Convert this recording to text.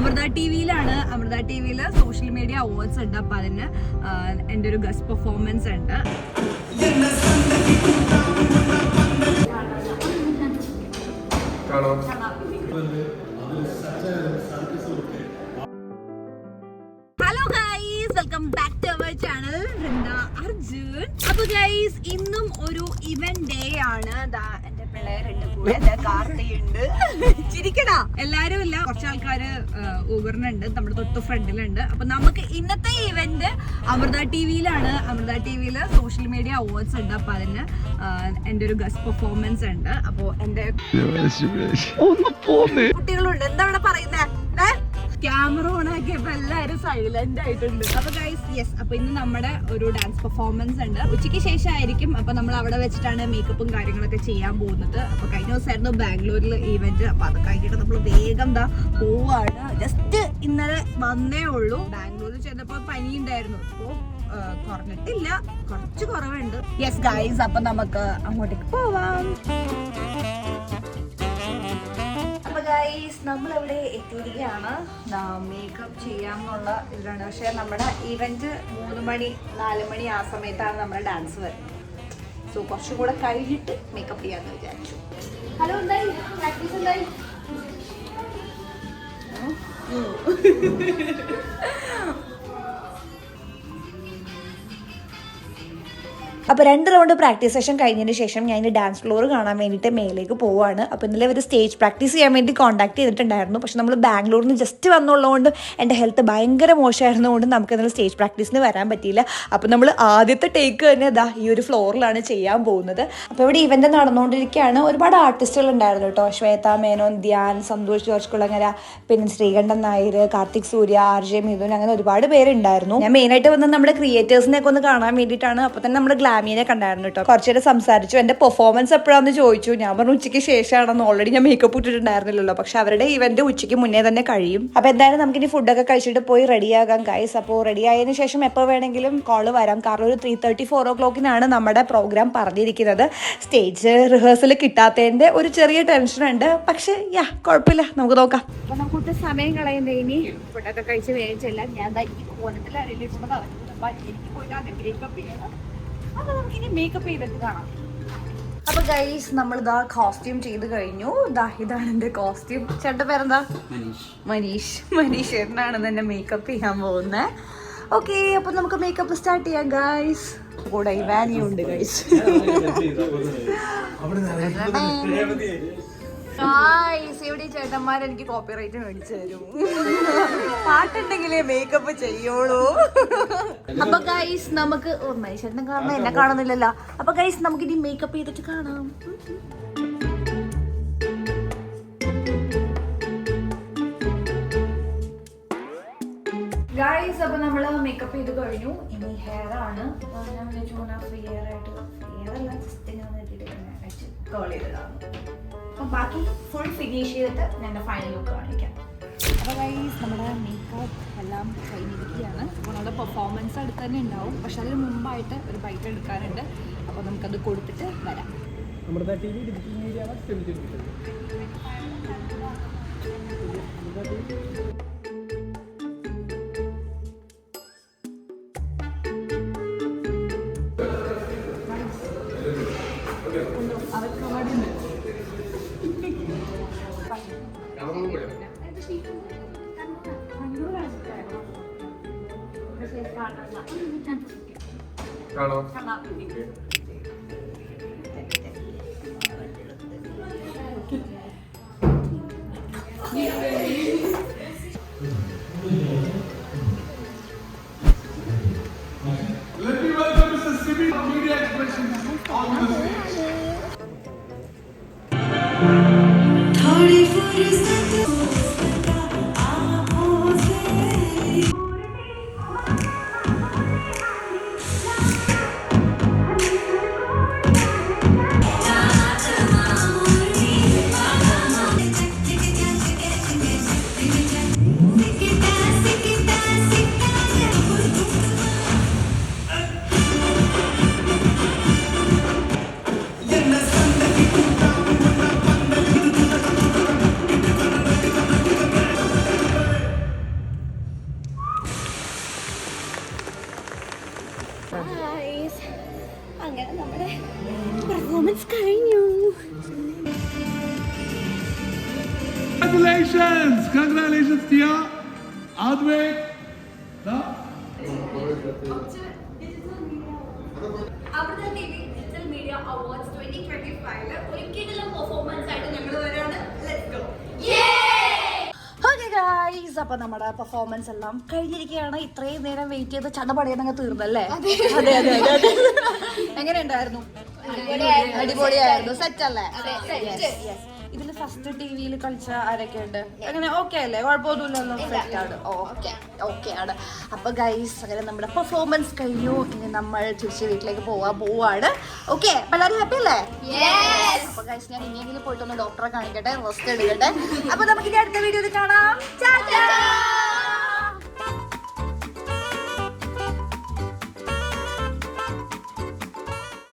അമൃത ടിവിയിലാണ്. അമൃത ടിവിയിൽ social media awards ഉണ്ട്. അപ്പൊ അതിന് എൻ്റെ ഒരു ഗസ്റ്റ് പെർഫോമൻസ് ഉണ്ട്. Hello guys, welcome back to our channel Vrinda Arjun. അപ്പൊ ഗൈസ്, ഇന്നും ഒരു ഇവന്റ് ഡേ ആണ്. എന്റെ പിള്ളേരുണ്ട് കൂടെ, കാർത്തിയുണ്ട്. ചിരിക്കടാ. എല്ലാരും ഇല്ല, കുറച്ച് ആൾക്കാര് ഊബറിനുണ്ട്, നമ്മുടെ തൊട്ട് ഫ്രണ്ടിലുണ്ട്. അപ്പൊ നമുക്ക് ഇന്നത്തെ ഇവന്റ് അമൃത ടിവിയിലാണ്. അമൃത ടിവിയിൽ സോഷ്യൽ മീഡിയ അവാർഡ്സ് ഉണ്ട്. അപ്പൊ അതിന് എൻ്റെ ഒരു ഗസ്റ്റ് പെർഫോമൻസ് ഉണ്ട്. അപ്പൊ എന്റെ കുട്ടികളുണ്ട്. എന്താ ഇവിടെ പറയുന്നേ? ക്യാമറ ഓൺ ആക്കിയപ്പോ എല്ലാരും സൈലന്റ് ആയിട്ടുണ്ട്. അപ്പൊ ഗൈസ്, യെസ്, അപ്പൊ ഇന്ന് നമ്മുടെ ഒരു ഡാൻസ് പെർഫോമൻസ് ഉണ്ട്. ഉച്ചയ്ക്ക് ശേഷം ആയിരിക്കും. അപ്പൊ നമ്മൾ അവിടെ വെച്ചിട്ടാണ് മേക്കപ്പും കാര്യങ്ങളൊക്കെ ചെയ്യാൻ പോകുന്നത്. അപ്പൊ കഴിഞ്ഞ ദിവസമായിരുന്നു ബാംഗ്ലൂരിൽ ഈവന്റ്. അപ്പൊ അത് കഴിഞ്ഞിട്ട് നമ്മൾ വേഗം പോവാണ്. ജസ്റ്റ് ഇന്നലെ വന്നേ ഉള്ളൂ. ബാംഗ്ലൂരിൽ ചെന്നപ്പോ പനി ഉണ്ടായിരുന്നു. അപ്പൊ കുറഞ്ഞിട്ടില്ല, കുറച്ച് കുറവുണ്ട്. യെസ് ഗൈസ്, അപ്പൊ നമുക്ക് അങ്ങോട്ടേക്ക് പോവാം. ഗൈസ്, നമ്മളിവിടെ എത്തിയിരിക്കുകയാണ്. മേക്കപ്പ് ചെയ്യാമെന്നുള്ള ഇതിലാണ്. പക്ഷെ നമ്മുടെ ഇവന്റ് 3 മണി 4 മണി ആ സമയത്താണ് നമ്മുടെ ഡാൻസ് വരുന്നത്. സോ കുറച്ചും കൂടെ കഴിഞ്ഞിട്ട് മേക്കപ്പ് ചെയ്യാമെന്ന് വിചാരിച്ചു. ഹലോ, എന്തായി പ്രാക്ടീസ്? എന്തായി? അപ്പോൾ 2 റൗണ്ട് പ്രാക്ടീസ് സെഷൻ കഴിഞ്ഞതിന് ശേഷം ഞാൻ ഇനി ഡാൻസ് ഫ്ലോർ കാണാൻ വേണ്ടിയിട്ട് മേലേക്ക് പോവുകയാണ്. അപ്പോൾ ഇന്നലെ ഒരു സ്റ്റേജ് പ്രാക്ടീസ് ചെയ്യാൻ വേണ്ടി കോൺടാക്ട് ചെയ്തിട്ടുണ്ടായിരുന്നു. പക്ഷെ നമ്മൾ ബാംഗ്ലൂരിൽ നിന്ന് ജസ്റ്റ് വന്നുള്ളതുകൊണ്ട് എൻ്റെ ഹെൽത്ത് ഭയങ്കര മോശമായിരുന്നതുകൊണ്ട് നമുക്ക് ഇന്നലെ സ്റ്റേജ് പ്രാക്ടീസിന് വരാൻ പറ്റിയില്ല. അപ്പോൾ നമ്മൾ ആദ്യത്തെ ടേക്ക് തന്നെ ഈ ഒരു ഫ്ലോറിലാണ് ചെയ്യാൻ പോകുന്നത്. അപ്പോൾ ഇവിടെ ഇവൻ്റ് നടന്നുകൊണ്ടിരിക്കുകയാണ്. ഒരുപാട് ആർട്ടിസ്റ്റുകൾ ഉണ്ടായിരുന്നു കേട്ടോ. ശ്വേത മേനോൻ, ധ്യാൻ, സന്തോഷ് ജോർജ് കുളങ്ങര, പിന്നെ ശ്രീകണ്ഠൻ നായർ, കാർത്തിക് സൂര്യ, RJ മിഥുൻ, അങ്ങനെ ഒരുപാട് പേരുണ്ടായിരുന്നു. ഞാൻ മെയിനായിട്ട് വന്നത് നമ്മുടെ ക്രിയേറ്റേഴ്സിനെയൊക്കെ ഒന്ന് കാണാൻ വേണ്ടിയിട്ടാണ്. അപ്പോൾ തന്നെ നമ്മുടെ ഗ്ലാമീനെ കണ്ടായിരുന്നു കേട്ടോ. കുറച്ചേരം സംസാരിച്ചു. എൻ്റെ പെർഫോമൻസ് എപ്പോഴാണെന്ന് ചോദിച്ചു. ഞാൻ പറഞ്ഞു ഉച്ചയ്ക്ക് ശേഷമാണെന്ന്. ഓൾറെഡി ഞാൻ മേക്കപ്പ് ഇട്ടിട്ടുണ്ടായിരുന്നില്ലല്ലോ. പക്ഷെ അവരുടെ ഇവന്റ് ഉച്ചയ്ക്ക് മുന്നേ തന്നെ കഴിയും. അപ്പോൾ എന്തായാലും നമുക്കിനി ഫുഡൊക്കെ കഴിച്ചിട്ട് പോയി റെഡിയാകാം ഗൈസ്. അപ്പോൾ റെഡി ആയതിനു ശേഷം എപ്പോൾ വേണമെങ്കിലും കോള് വരാം. കാരണം ഒരു 3:30 4 o'clockനാണ് നമ്മുടെ പ്രോഗ്രാം പറഞ്ഞിരിക്കുന്നത്. സ്റ്റേജ് റിഹേഴ്സൽ കിട്ടാത്തതിൻ്റെ ഒരു ചെറിയ ടെൻഷനുണ്ട്. പക്ഷേ കുഴപ്പമില്ല, നമുക്ക് നോക്കാം. അപ്പോൾ നമുക്ക് സമയം കളയുന്നത് ഇനി ഫുഡൊക്കെ കഴിച്ച് വേവിച്ചല്ല. ഞാൻ ഈ കോലത്തിൽ അറിയില്ല നടക്കുന്നത്. എനിക്ക് പോയിട്ട് മേക്കപ്പ് ചെയ്യണം. അപ്പോൾ നമുക്കിനി മേക്കപ്പ് ചെയ്തിട്ട് കാണാം. അപ്പോൾ ഗൈസ്, നമ്മൾ കോസ്റ്റ്യൂം ചെയ്ത് കഴിഞ്ഞു. ഇതാണ് എൻ്റെ കോസ്റ്റ്യൂം. ചേട്ടൻ്റെ പേരെന്താ? മനീഷ് ചേട്ടനാണ് എന്നെ മേക്കപ്പ് ചെയ്യാൻ പോകുന്നത്. ഓക്കെ, അപ്പോൾ നമുക്ക് മേക്കപ്പ് സ്റ്റാർട്ട് ചെയ്യാം ഗൈസ്. കൂടെ ഇവാനിയുണ്ട് ഗൈസ്. ഇവിടെ ചേട്ടന്മാർ എനിക്ക് കോപ്പിറൈറ്റ് മേടിച്ചു തരും. പാട്ടുണ്ടെങ്കിലേ മേക്കപ്പ് ചെയ്യുള്ളൂ. അപ്പൊ ഗൈസ്, നമുക്ക് ചേട്ടനെ കാണണം, എന്നെ കാണുന്നില്ലല്ലോ. അപ്പൊ ഗൈസ്, നമുക്ക് ഇനി മേക്കപ്പ് ചെയ്തിട്ട് കാണാം. ഗൈസ്, അപ്പൊ നമ്മള് മേക്കപ്പ് ചെയ്ത് കഴിഞ്ഞു. ഇനി ഹെയർ ആണ്. ഞാൻ ഫ്രീ ഹെയർ ആയിട്ട് ഹെയറല്ല, ജസ്റ്റ് ഞാൻ കേൾ ചെയ്തതാണ്. അപ്പം ബാക്കി ഫുൾ ഫിനിഷ് ചെയ്തിട്ട് ഞാൻ എൻ്റെ ഫൈനൽ ലുക്ക് കാണിക്കാം. അപ്പോൾ ഗൈസ്, നമ്മുടെ മേക്കപ്പ് എല്ലാം കഴിഞ്ഞിരിക്കുകയാണ്. അപ്പോൾ നമ്മുടെ പെർഫോമൻസ് അടുത്ത് തന്നെ ഉണ്ടാവും. പക്ഷെ അതിന് മുമ്പായിട്ട് ഒരു ബൈറ്റ് എടുക്കാനുണ്ട്. അപ്പോൾ നമുക്കത് കൊടുത്തിട്ട് വരാം. അമൃത ടിവി ഡിജിറ്റൽ മീഡിയ നമ്മുടെ പെർഫോമൻസ് കഴിഞ്ഞു. Congratulations, Tia. Advik. Amrita TV digital media awards 2025 ഒരിക്കലും പെർഫോമൻസ് ആയിട്ട് ഞങ്ങൾ വരാണ്. Let's go. ഓക്കെ ഗൈസ്, അപ്പൊ നമ്മുടെ പെർഫോമൻസ് എല്ലാം കഴിഞ്ഞിരിക്കുകയാണ്. ഇത്രയും നേരം വെയിറ്റ് ചെയ്ത് ചടപടയെന്നങ്ങ് തീർന്നല്ലേ? അതെ അതെ അതെ. എങ്ങനെയുണ്ടായിരുന്നു? അടിപൊളിയായിരുന്നു. സെറ്റ് അല്ലേ? ഇതിൽ ഫസ്റ്റ് ടിവിയിൽ കളിച്ച ആരൊക്കെ ഉണ്ട്? അങ്ങനെ ഓക്കെ അല്ലേ? കുഴപ്പമൊന്നുമില്ലല്ലോ? സെറ്റ് ആണ്. ഓക്കെ ആണ്. അപ്പൊ ഗൈസ്, അങ്ങനെ നമ്മുടെ പെർഫോമൻസ് കഴിഞ്ഞു. ഇനി നമ്മൾ തിരിച്ച് വീട്ടിലേക്ക് പോവാണ്. ഓക്കെ, അപ്പൊ എല്ലാവരും ഹാപ്പി അല്ലേ? അപ്പൊ ഗൈസ്, ഞാൻ ഇനിയെങ്കിലും പോയിട്ടൊന്ന് ഡോക്ടറെ കാണിക്കട്ടെ, റെസ്റ്റ് എടുക്കട്ടെ. അപ്പൊ നമുക്ക് ഇനി അടുത്ത വീഡിയോയിൽ കാണാം.